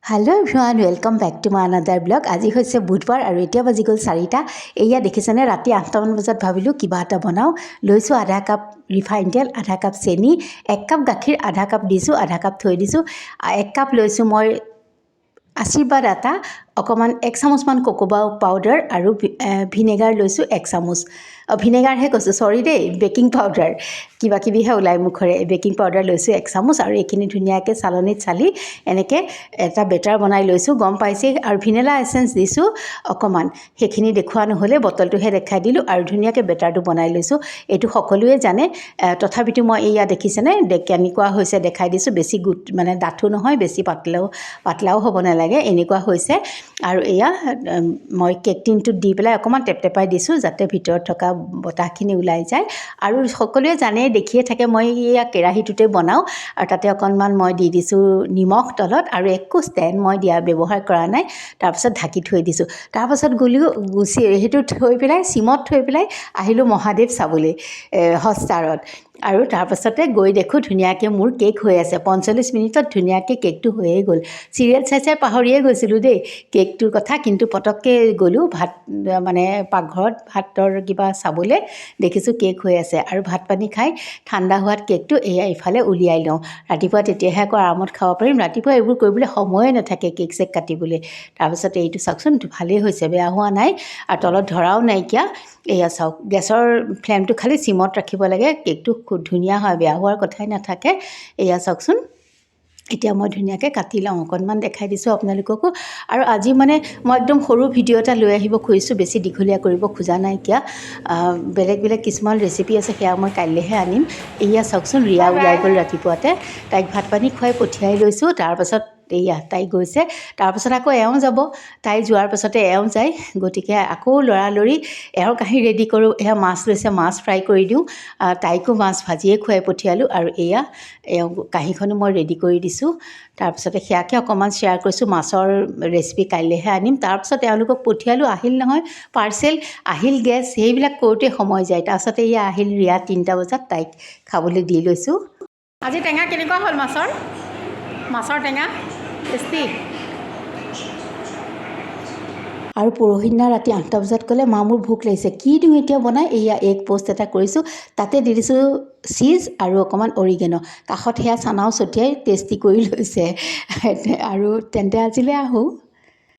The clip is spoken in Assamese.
Hello' everyone welcome back to my another blog. আজি হৈছে বুধবাৰ আৰু এতিয়া বাজি গ'ল 4টা। এয়া দেখিছেনে, ৰাতি 8টামান বজাত ভাবিলোঁ কিবা এটা বনাওঁ। লৈছোঁ আধা কাপ ৰিফাইন তেল, আধা কাপ চেনি, 1 কাপ গাখীৰ, আধা কাপ দিছোঁ, আধা কাপ থৈ দিছোঁ। 1 কাপ লৈছোঁ মই আশীৰ্বাদ আটা, অকণমান 1 চামুচমান কোকোৱা পাউডাৰ আৰু ভিনেগাৰ লৈছোঁ 1 চামুচ। ভিনেগাৰহে কৈছোঁ, চৰি দেই, বেকিং পাউডাৰ, কিবা কিবিহে ওলাই মুখৰে। বেকিং পাউডাৰ লৈছোঁ 1 চামুচ আৰু এইখিনি ধুনীয়াকৈ চালনীত চালি এনেকৈ এটা বেটাৰ বনাই লৈছোঁ, গম পাইছেই। আৰু ভেনিলা এচেঞ্চ দিছোঁ অকণমান, সেইখিনি দেখুওৱা নহ'লে বটলটোহে দেখাই দিলোঁ। আৰু ধুনীয়াকৈ বেটাৰটো বনাই লৈছোঁ। এইটো সকলোৱে জানে, তথাপিতো মই এয়া দেখিছেনে কেনেকুৱা হৈছে দেখাই দিছোঁ। বেছি মানে ডাঠো নহয়, বেছি পাতলাও হ'ব নালাগে, এনেকুৱা হৈছে। আৰু এয়া মই কেক টিনটোত দি পেলাই অকণমান টেপটেপাই দিছোঁ যাতে ভিতৰত থকা বতাহখিনি ওলাই যায়। আৰু সকলোৱে জানে, দেখিয়ে থাকে, মই এয়া কেৰাহীটোতে বনাওঁ। আৰু তাতে অকণমান মই দি দিছোঁ নিমখ তলত, আৰু একো ষ্টেণ্ড মই ব্যৱহাৰ কৰা নাই। তাৰপাছত ঢাকি থৈ দিছোঁ। তাৰপাছত সেইটো থৈ পেলাই চিমত থৈ পেলাই আহিলোঁ মহাদেৱ চাবলৈ হটষ্টাৰত। আৰু তাৰপাছতে গৈ দেখোঁ ধুনীয়াকৈ মোৰ কেক হৈ আছে। 45 মিনিটত ধুনীয়াকৈ কেকটো হৈয়ে গ'ল। চিৰিয়েল চাই পাহৰিয়ে গৈছিলোঁ দেই কেকটোৰ কথা, কিন্তু পটককৈ গ'লোঁ মানে পাকঘৰত ভাতৰ কিবা চাবলৈ, দেখিছোঁ কেক হৈ আছে। আৰু ভাত পানী খাই ঠাণ্ডা হোৱাত কেকটো এয়া ইফালে উলিয়াই লওঁ। ৰাতিপুৱা তেতিয়াহে আকৌ আৰামত খাব পাৰিম। ৰাতিপুৱা এইবোৰ কৰিবলৈ সময়ে নাথাকে, কেক চেক কাটিবলৈ। তাৰপিছত এইটো চাওকচোন, ভালেই হৈছে, বেয়া হোৱা নাই। আৰু তলত ধৰাও নাইকিয়া। এয়া চাওক, গেছৰ ফ্লেমটো খালি চিমত ৰাখিব লাগে, কেকটো খুব ধুনীয়া হয়, বেয়া হোৱাৰ কথাই নাথাকে। এয়া চাওকচোন, এতিয়া মই ধুনীয়াকৈ কাটি লওঁ, অকণমান দেখাই দিছোঁ আপোনালোককো। আৰু আজি মানে মই একদম সৰু ভিডিঅ' এটা লৈ আহিব খুজিছোঁ, বেছি দীঘলীয়া কৰিব খোজা নাইকিয়া। বেলেগ বেলেগ কিছুমান ৰেচিপি আছে, সেয়া মই কাইলৈহে আনিম। এয়া চাওকচোন, ৰিয়া ওলাই গ'ল ৰাতিপুৱাতে, তাইক ভাত পানী খুৱাই পঠিয়াই লৈছোঁ। তাৰপাছত এয়া তাই গৈছে। তাৰপাছত আকৌ এওঁ যাব, তাই যোৱাৰ পাছতে এওঁ যায়। গতিকে আকৌ লৰালৰি এওঁৰ কাঁহী ৰেডি কৰোঁ। এয়া মাছ লৈছে, মাছ ফ্ৰাই কৰি দিওঁ। তাইকো মাছ ভাজিয়ে খুৱাই পঠিয়ালোঁ। আৰু এয়া এওঁ কাঁহীখনো মই ৰেডি কৰি দিছোঁ। তাৰপিছতে সেয়াকে অকণমান শ্বেয়াৰ কৰিছোঁ। মাছৰ ৰেচিপি কাইলৈহে আনিম। তাৰপিছত এওঁলোকক পঠিয়ালোঁ, আহিল নহয় পাৰ্চেল, আহিল গেছ, সেইবিলাক কৰোঁতে সময় যায়। তাৰপিছতে এয়া আহিল ৰিয়া 3টা বজাত, তাইক খাবলৈ দি লৈছোঁ। আজি টেঙা কেনেকুৱা হ'ল মাছৰ টেঙা? টেষ্টি। আৰু পৰহিদিনা ৰাতি 8টা বজাত ক'লে, মা মোৰ ভোক লাগিছে, কি দিওঁ এতিয়া বনাই? এয়া এগ পোষ্ট এটা কৰিছোঁ, তাতে দি দিছোঁ চীজ আৰু অকণমান অৰিগেনো, কাষত সেয়া চানাও ছটিয়াই টেষ্টি কৰি লৈছে। আৰু তেন্তে আজিলৈ আহোঁ।